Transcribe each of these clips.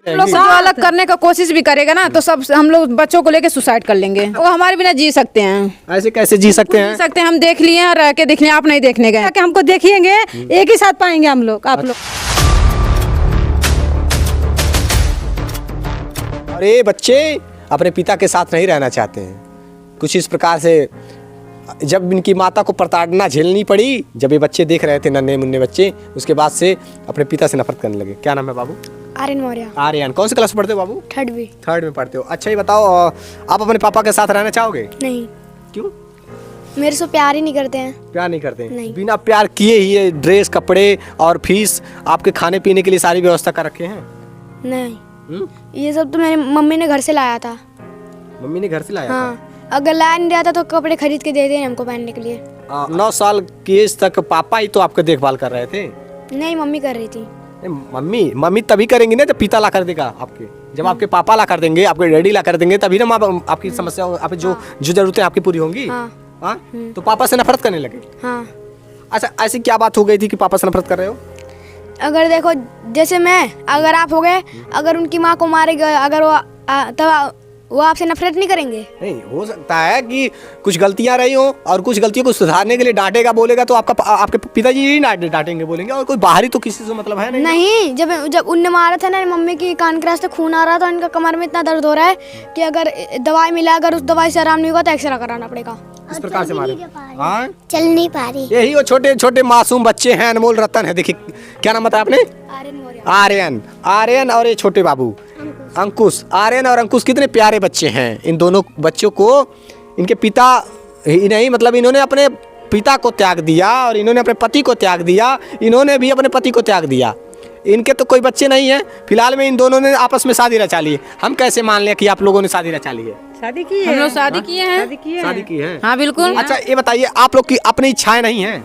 लोग जो अलग करने का कोशिश भी करेगा ना तो सब हम लोग बच्चों को लेके सुसाइड कर लेंगे। वो हमारे बिना जी सकते हैं। ऐसे कैसे जी सकते हैं? जी सकते हैं, हम देख लिए हैं, रह के देख लिए, आप नहीं देखने गए। कि हमको देखिएंगे एक ही साथ पाएंगे हम लोग, आप लोग। अरे बच्चे अपने पिता के साथ नहीं रहना चाहते हैं। कुछ इस प्रकार से जब इनकी माता को प्रताड़ना झेलनी पड़ी, जब ये बच्चे देख रहे थे नन्हे मुन्ने बच्चे, उसके बाद से अपने पिता से नफरत करने लगे। क्या नाम है बाबू? आर्यन मौर्य। आर्यन। कौन से क्लास में पढ़ते हो बाबू? थर्ड में पढ़ते हो। अच्छा ये बताओ, आप अपने पापा के साथ रहना चाहोगे? नहीं, क्यों? मेरे से प्यार ही नहीं करते हैं। प्यार नहीं करते? नहीं। बिना प्यार किए ही ये ड्रेस, कपड़े और फीस, आपके खाने पीने के लिए सारी व्यवस्था कर रखे हैं? नहीं, ये सब तो मेरी मम्मी ने घर से लाया था। मम्मी ने घर से लाया था? हाँ, अगर लाया नहीं रहता तो कपड़े खरीद के दे दें हमको पहनने के लिए। 9 साल की एज तक पापा ही तो आपका देखभाल कर रहे थे? नहीं, मम्मी कर रही थी। मम्मी तभी करेंगी ना जब पिता ला कर देगा आपके। जब आपके पापा ला कर देंगे, आपके डैडी ला कर देंगे, तभी ना आपकी समस्या, आप जो जरूरतें आपकी पूरी होंगी। हाँ, तो पापा से नफरत करने लगे? हाँ। अच्छा, ऐसी क्या बात हो गई थी कि पापा से नफरत कर रहे हो? अगर देखो, जैसे मैं, अगर आप हो गए, अगर उनकी माँ को मारेगा, अगर वो आपसे नफरत नहीं करेंगे? नहीं, हो सकता है कि कुछ गलतियां रही हो और कुछ गलतियों को सुधारने के लिए डांटेगा, बोलेगा तो आपके पिताजी ही डांटेंगे, बोलेंगे, और कोई बाहरी तो किसी से मतलब है नहीं। नहीं, जब उनने मारा था ना, मम्मी की कान के रास्ते खून आ रहा था, उनका कमर में इतना दर्द हो रहा है कि अगर दवाई मिला, अगर उस दवाई से आराम नहीं होगा तो एक्सरे कराना पड़ेगा। इस प्रकार से मारे? हाँ, चल नहीं पा रही। यही वो छोटे छोटे मासूम बच्चे हैं, अनमोल रतन है। देखिए, क्या नाम बताया आपने? आर्यन और ये छोटे बाबू अंकुश। आर्यन और अंकुश कितने प्यारे बच्चे हैं। इन दोनों बच्चों को इनके पिता ही नहीं, मतलब इन्होंने अपने पिता को त्याग दिया और इन्होंने अपने पति को त्याग दिया, इन्होंने भी अपने पति को त्याग दिया। इनके तो कोई बच्चे नहीं हैं। फिलहाल में इन दोनों ने आपस में शादी रचा ली है। हम कैसे मान लें कि आप लोगों ने शादी रचा ली है? शादी की है, हम लोग शादी किए हैं। शादी की है? हाँ बिल्कुल। अच्छा ये बताइए, आप लोग की अपनी इच्छाएं नहीं हैं?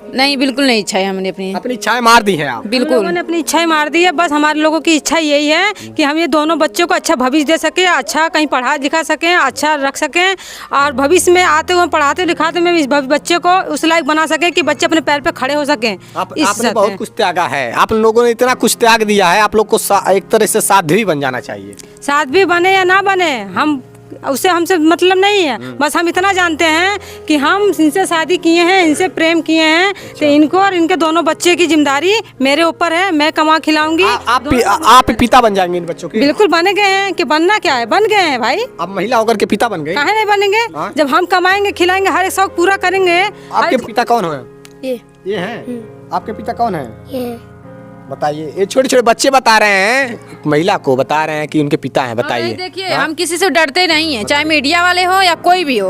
नहीं, बिल्कुल नहीं इच्छा है। हमने अपनी इच्छाएं मार दी हैं आप? हम लोगों ने अपनी इच्छाएं मार दी है। बस हमारे लोगों की इच्छा यही है कि हम ये दोनों बच्चों को अच्छा भविष्य दे सके, अच्छा कहीं पढ़ा लिखा सकें, अच्छा रख सकें, और भविष्य में आते हुए पढ़ाते लिखाते में इस बच्चे को उस लायक बना सके कि बच्चे अपने पैर पे खड़े हो सकें। आपने बहुत कुछ त्यागा है, आप लोगों ने इतना कुछ त्याग दिया है, आप लोग को एक तरह से साध्वी बन जाना चाहिए। साध्वी बने या ना बने, हम उससे हमसे मतलब नहीं है। बस हम इतना जानते हैं कि हम इनसे शादी किए हैं, इनसे प्रेम किए हैं। तो इनको और इनके दोनों बच्चे की जिम्मेदारी मेरे ऊपर है। मैं कमा खिलाऊंगी। आप पिता बन जाएंगे इन बच्चों के? बिल्कुल बने गए हैं। कि बनना क्या है, बन गए हैं भाई। अब महिला होकर के पिता बन गए? काहे नहीं बनेंगे? जब हम कमाएंगे, खिलाएंगे, हर एक शौक पूरा करेंगे। आपके पिता कौन है? ये है। आपके पिता कौन है? बताइए। ये छोटे छोटे बच्चे बता रहे हैं, महिला को बता रहे हैं कि उनके पिता हैं। बताइए। देखिए, हम किसी से डरते नहीं हैं, चाहे मीडिया वाले हो या कोई भी हो।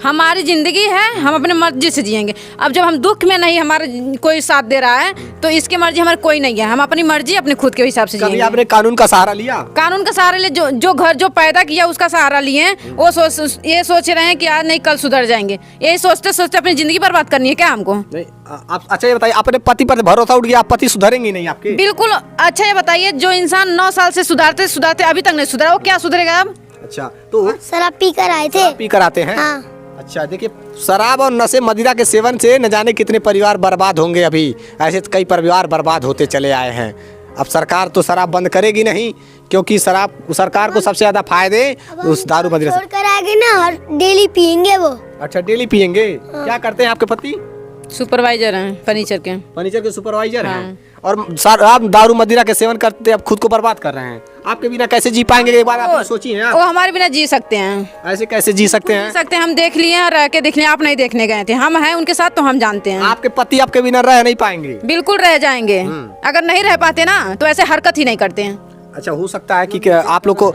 हमारी जिंदगी है, हम अपने मर्जी से जिएंगे। अब जब हम दुख में नहीं, हमारा कोई साथ दे रहा है तो इसकी मर्जी हमारी कोई नहीं है। हम अपनी मर्जी अपने खुद के हिसाब से जिएंगे। आपने कानून का सहारा लिया? कानून का सहारा ले, जो घर जो पैदा किया उसका सहारा लिए, वो ये सोच रहे हैं कि आज नहीं कल सुधर जाएंगे। यही सोचते सोचते अपनी जिंदगी बर्बाद करनी है क्या हमको? नहीं। अच्छा ये बताइए, अपने पति पर भरोसा उठ गया, आप पति सुधरेंगे नहीं आपके? बिल्कुल। अच्छा ये बताइए, जो इंसान 9 साल से सुधारते सुधारते अभी तक नहीं सुधरा, वो क्या सुधरेगा अब? अच्छा, तो शराब पी कर आए थे। पी कर आते हैं? हाँ। अच्छा देखिए, शराब और नशे मदिरा के सेवन से न जाने कितने परिवार बर्बाद होंगे। अभी ऐसे कई परिवार बर्बाद होते चले आए हैं। अब सरकार तो शराब बंद करेगी नहीं, क्योंकि सरकार को सबसे ज्यादा फायदे उस दारू मदिरा से। छोड़ कर आएंगे ना, और डेली पियेंगे वो। अच्छा, डेली पियेंगे? क्या करते हैं आपके पति? सुपरवाइजर हैं, फर्नीचर के सुपरवाइजर हैं। और आप दारू मदिरा के सेवन करते अब खुद को बर्बाद कर रहे हैं। आपके बिना कैसे जी पाएंगे? एक बार आपने सोची है? वो हमारे बिना जी सकते हैं। ऐसे कैसे जी सकते हैं? हम देख लिए हैं, रह के देख लिए, आप नहीं देखने गए थे। हम हैं उनके साथ तो हम जानते हैं। आपके पति आपके बिना रह नहीं पाएंगे? बिल्कुल रह जाएंगे। अगर नहीं रह पाते ना तो ऐसे हरकत ही नहीं करते हैं। अच्छा, हो सकता है कि आप लोग को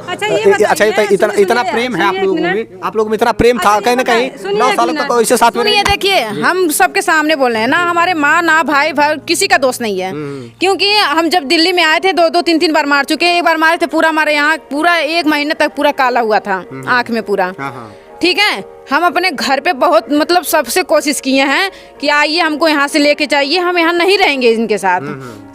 इतना प्रेम है आप लोगों में इतना प्रेम था कहीं ना कहीं 9 सालों तक इसके साथ में। सुनिए, देखिए, हम सबके सामने बोल रहे हैं ना, हमारे माँ ना भाई किसी का दोष नहीं है। क्योंकि हम जब दिल्ली में आए थे 2-2, 3-3 बार मार चुके हैं। एक बार मारे थे, पूरा हमारे यहाँ पूरा 1 महीने तक पूरा काला हुआ था आँख में पूरा। ठीक है, हम अपने घर पे बहुत मतलब सबसे कोशिश किए हैं कि आइए हमको यहाँ से लेके जाइए, हम यहाँ नहीं रहेंगे इनके साथ।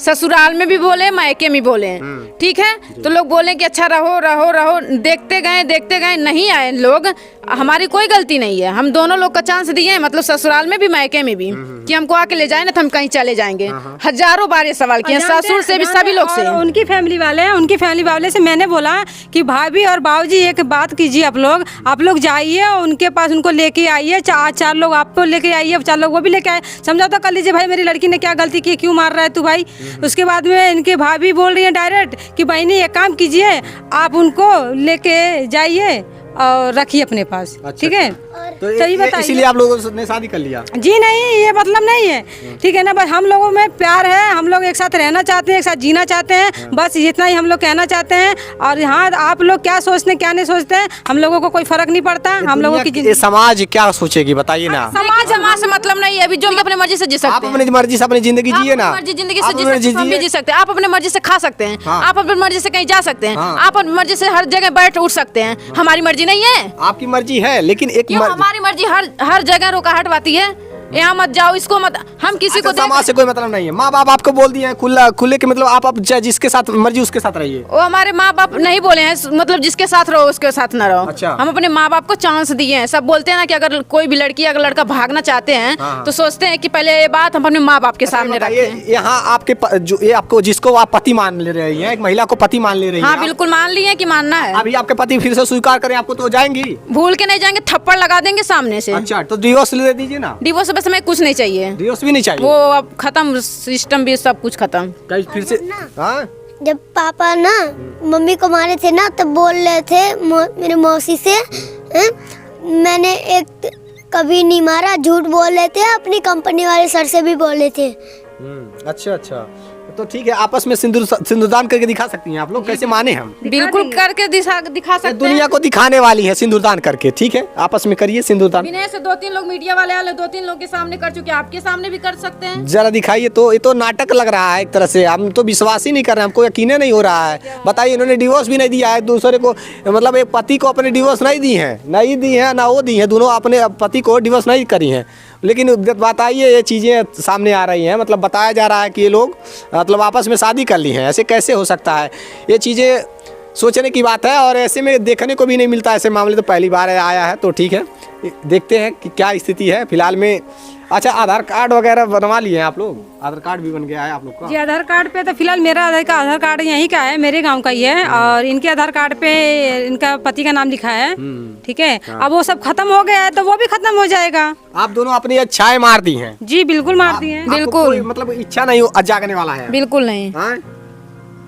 ससुराल में भी बोले, मायके में बोले। ठीक है, तो लोग बोले कि अच्छा रहो रहो रहो। देखते गए नहीं आए लोग। हमारी कोई गलती नहीं है, हम दोनों लोग का चांस दिए हैं, मतलब ससुराल में भी मायके में भी, कि हमको आके ले जाए ना तो हम कहीं चले जाएंगे। हजारों बार ये सवाल किए, ससुर से भी, सभी लोग से। और उनकी फैमिली वाले हैं, उनकी फैमिली वाले से मैंने बोला कि भाभी और बाबूजी एक बात कीजिए, आप लोग जाइए उनके पास, उनको लेके आइए, चार लोग आपको लेके आइए, 4 लोग वो भी लेके आए, समझौता कर लीजिए भाई मेरी लड़की ने क्या गलती की, क्यों मार रहा है तू भाई। उसके बाद में इनके भाभी बोल रही है डायरेक्ट कि बहनी एक काम कीजिए, आप उनको लेके जाइए और रखिए अपने पास। ठीक है, तो सही बताइए। इसीलिए आप लोगों ने शादी कर लिया? जी नहीं, ये मतलब नहीं है, ठीक है ना। बस हम लोगों में प्यार है, हम लोग एक साथ रहना चाहते हैं, एक साथ जीना चाहते हैं, बस इतना ही हम लोग कहना चाहते हैं। और यहाँ आप लोग क्या सोचते हैं क्या नहीं सोचते हैं, हम लोगों को कोई फर्क नहीं पड़ता। हम लोगों की ये समाज क्या सोचेगी बताइए ना। समाज हमारे से मतलब नहीं है, अभी जो भी अपनी मर्जी से जी सकते आप हैं। अपनी मर्जी से अपनी जिंदगी जिए ना, मर्जी जिंदगी से जी सकते हैं, हम भी जी सकते हैं। आप अपनी मर्जी से खा सकते हैं, आप अपनी मर्जी से कहीं जा सकते हैं, आप अपनी मर्जी से हर जगह बैठ उठ सकते हैं। हमारी मर्जी नहीं है। आपकी मर्जी है, लेकिन एक हमारी मर्जी हर जगह रुकावट आती है, यहाँ मत जाओ, इसको मत, हम किसी को समाज से कोई मतलब नहीं है। माँ बाप आपको बोल दिए हैं खुले के मतलब आप जिसके साथ मर्जी उसके साथ रहिए। वो हमारे माँ बाप नहीं बोले हैं, मतलब जिसके साथ रहो उसके साथ न रहो। अच्छा। हम अपने माँ बाप को चांस दिए हैं। सब बोलते हैं ना कि अगर कोई भी लड़की अगर लड़का भागना चाहते हैं तो सोचते हैं कि पहले ये बात हम अपने माँ बाप के सामने रखें। यहाँ आपके जो ये आपको जिसको आप पति मान ले रही हैं, एक महिला को पति मान ले रही हैं। हाँ बिल्कुल मान लिए कि मानना है। अभी आपके पति फिर से स्वीकार करें आपको तो जाएंगी? भूल के नहीं जाएंगे, थप्पड़ लगा देंगे सामने से। अच्छा, तो डिवोर्स ले दीजिए ना। डिवोर्स बस हमें कुछ नहीं चाहिए, डिवोर्स भी नहीं चाहिए। वो अब खत्म, सिस्टम भी सब कुछ खत्म। कहीं फिर से हाँ? जब पापा ना मम्मी को मारे थे ना, तब बोल रहे थे मेरे मौसी से, मैंने एक कभी नहीं मारा, झूठ बोल रहे थे। अपनी कंपनी वाले सर से भी बोले थे। अच्छा, तो ठीक है, आपस में सिंदूरदान करके दिखा सकती हैं आप लोग। कैसे माने हम? बिल्कुल करके दिखा सकते हैं। दुनिया को दिखाने वाली है सिंदूरदान करके। ठीक है, आपस में करिए सिंदूरदान। विनय से 2-3 लोग मीडिया वाले 2-3 लोग के सामने कर चुके, आपके सामने भी कर सकते हैं। जरा दिखाइए तो। ये तो नाटक लग रहा है एक तरह से, हम तो विश्वास ही नहीं कर रहे हैं, हमको यकीन नहीं हो रहा है। बताइए, इन्होंने डिवोर्स भी नहीं दिया है दूसरे को, मतलब एक पति को अपने डिवोर्स नहीं दी है ना वो दी है, दोनों अपने पति को डिवोर्स नहीं करी हैं। लेकिन बताइए, ये चीज़ें सामने आ रही हैं, मतलब बताया जा रहा है कि ये लोग मतलब आपस में शादी कर ली हैं। ऐसे कैसे हो सकता है? ये चीज़ें सोचने की बात है, और ऐसे में देखने को भी नहीं मिलता ऐसे मामले। तो पहली बार आया है, तो ठीक है, देखते हैं कि क्या स्थिति है फिलहाल में। अच्छा, आधार कार्ड वगैरह बनवा लिए हैं आप लोग? आधार कार्ड भी बन गया है आप लोग का? जी, आधार कार्ड पे तो फिलहाल मेरा आधार कार्ड यहीं का है, मेरे गांव का ही है, और इनके आधार कार्ड पे इनका पति का नाम लिखा है। ठीक है, अब वो सब खत्म हो गया है तो वो भी खत्म हो जाएगा। आप दोनों अपनी इच्छाएं मार दी हैं? जी बिल्कुल मार दी हैं। बिल्कुल, मतलब इच्छा नहीं जागने वाला है? बिल्कुल नहीं।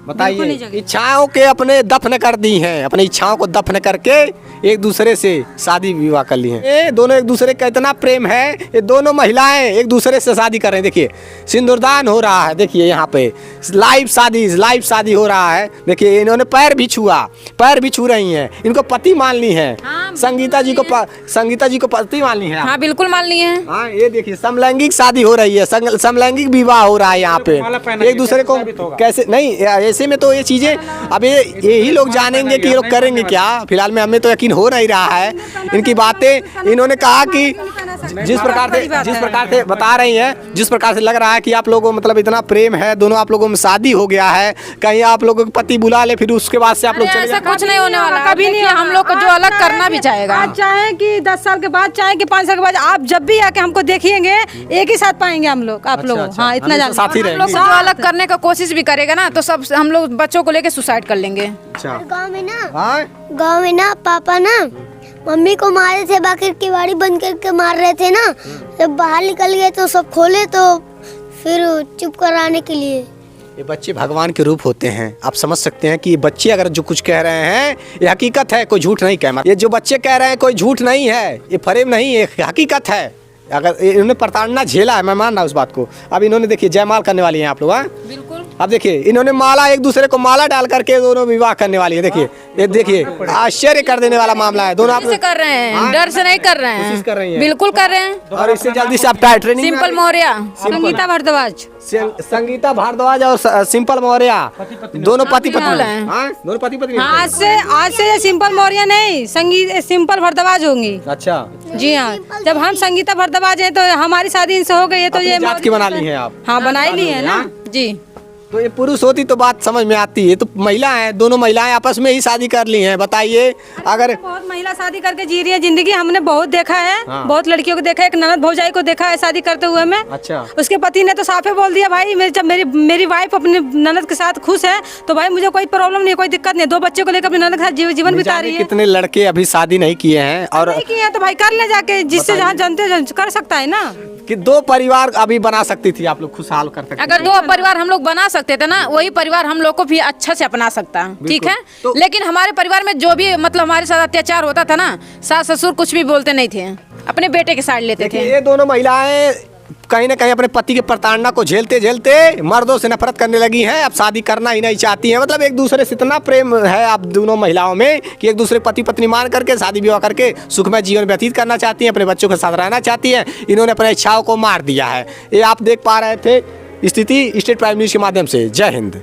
बताइए, इच्छाओं के अपने दफन कर दी हैं, अपनी इच्छाओं को दफन करके एक दूसरे से शादी विवाह कर ली हैं। ये दोनों एक दूसरे का इतना प्रेम है, ये दोनों महिलाएं एक दूसरे से शादी कर रहे हैं। देखिए, सिंदूरदान हो रहा है, देखिए यहाँ पे लाइव शादी हो रहा है। देखिए, इन्होंने पैर भी छू रही हैं, इनको पति मान ली है। संगीता जी को पति मान ली है। हाँ बिल्कुल मान लिए हैं। हाँ, ये देखिए, समलैंगिक शादी हो रही है, समलैंगिक विवाह हो रहा है यहाँ पे। एक दूसरे को कैसे नहीं, ऐसे में तो ये चीजें अब यही लोग जानेंगे कि ये लोग करेंगे क्या। फिलहाल में हमें तो यकीन हो नहीं रहा है इनकी बातें। इन्होंने कहा कि जिस प्रकार से बता रही हैं, जिस प्रकार से लग रहा है कि आप लोगों को मतलब इतना प्रेम है, दोनों आप लोगों में शादी हो गया है, कहीं आप लोगों को पति बुला ले फिर उसके बाद से आप लोग चले ऐसा कुछ नहीं होने वाला, कभी नहीं। हम लोग को जो अलग करना भी चाहेगा, आज चाहे कि 10 साल के बाद, चाहे कि 5 साल के बाद, आप जब भी आके हमको देखिएंगे एक ही साथ पाएंगे हम लोग, आप लोग। हाँ, इतना ज्यादा साथी हम लोग को जो अलग करने का कोशिश भी करेगा ना, तो सब हम लोग बच्चों को लेके सुसाइड कर लेंगे। गाँव में ना पापा ना मम्मी को मारे थे, बाकी किवाड़ी बंद करके मार रहे थे ना। जब बाहर निकल गए तो सब खोले, तो फिर चुप कराने के लिए। ये बच्चे भगवान के रूप होते हैं। आप समझ सकते हैं कि ये बच्चे अगर जो कुछ कह रहे हैं ये हकीकत है, कोई झूठ नहीं कह। ये जो बच्चे कह रहे हैं कोई झूठ नहीं है, ये फरेब नहीं, ये हकीकत है। अगर इन्होंने प्रताड़ना झेला है, मैं मान रहा हूँ उस बात को। अब इन्होंने देखिए जयमाल करने वाली हैं आप लोग। बिल्कुल। अब देखिए, इन्होंने माला, एक दूसरे को माला डाल करके दोनों विवाह करने वाली है। देखिए, ये देखिए, आश्चर्य कर देने वाला मामला है। दोनों आप कर रहे हैं, डर से नहीं कर रहे हैं, कोशिश कर रही हैं। बिल्कुल कर रहे हैं। और इससे जल्दी से आप ट्रेनिंग सिंपल मौर्य, संगीता भारद्वाज, संगीता भारद्वाज और सिंपल मौर्य दोनों पति पत्नी हैं। दोनों पति पत्नी। आज से ये सिंपल मौर्य नहीं, सिंपल भारद्वाज होंगी। अच्छा जी हाँ, जब हम संगीता भारद्वाज हैं तो हमारी शादी इनसे हो गई है, तो ये जात की बना ली है आप? हाँ, बना ही ली है ना जी। तो ये पुरुष होती तो बात समझ में आती है, तो महिला है, दोनों महिलाएं आपस में ही शादी कर ली हैं। बताइए अगर बहुत महिला शादी करके जी रही है जिंदगी, हमने बहुत देखा है। हाँ। बहुत लड़कियों को देखा है, एक ननद भौजाई को देखा है शादी करते हुए में। अच्छा। उसके पति ने तो साफे बोल दिया, भाई जब मेरी वाइफ अपने ननद के साथ खुश है तो भाई मुझे कोई प्रॉब्लम नहीं, कोई दिक्कत नहीं। 2 बच्चों को लेकर अपने ननद के साथ जीवन बिता रही है। कितने लड़के अभी शादी नहीं किए हैं और नहीं किए हैं तो भाई कर ले जाके, जिससे जहाँ जानते कर सकता है ना। कि 2 परिवार अभी बना सकती थी, आप लोग खुशहाल कर सकते अगर 2 परिवार हम लोग बना सकते थे ना, वही परिवार हम लोग को भी अच्छा से अपना सकता। ठीक है, लेकिन हमारे परिवार में जो भी मतलब हमारे साथ अत्याचार होता था ना, सास ससुर कुछ भी बोलते नहीं थे, अपने बेटे के साइड लेते थे। ये दोनों महिलाएं कहीं ना कहीं अपने पति के प्रताड़ना को झेलते झेलते मर्दों से नफरत करने लगी हैं, अब शादी करना ही नहीं चाहती हैं। मतलब एक दूसरे से इतना प्रेम है आप दोनों महिलाओं में कि एक दूसरे पति पत्नी मान करके शादी विवाह करके सुखमय जीवन व्यतीत करना चाहती हैं, अपने बच्चों के साथ रहना चाहती हैं। इन्होंने अपनी इच्छाओं को मार दिया है। ये आप देख पा रहे थे स्थिति स्टेट प्राइम न्यूज़ के माध्यम से। जय हिंद।